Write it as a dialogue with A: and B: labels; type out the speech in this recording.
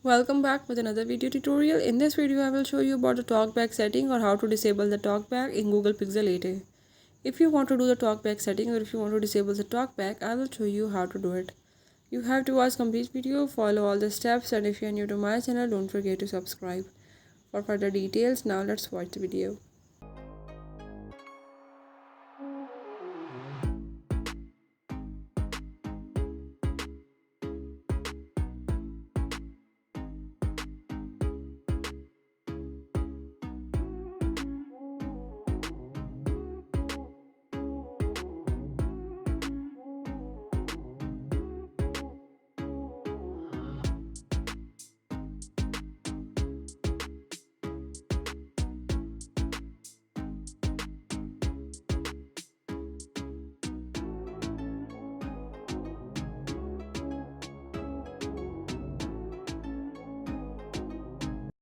A: Welcome back with another video tutorial. In this video I will show you about the talkback setting or how to disable the talkback in Google Pixel 8a. If you want to do the talkback setting or if you want to disable the talkback, I will show you how to do it. You have to watch complete video, follow all the steps, and if you are new to my channel, don't forget to subscribe. For further details, now let's watch the video.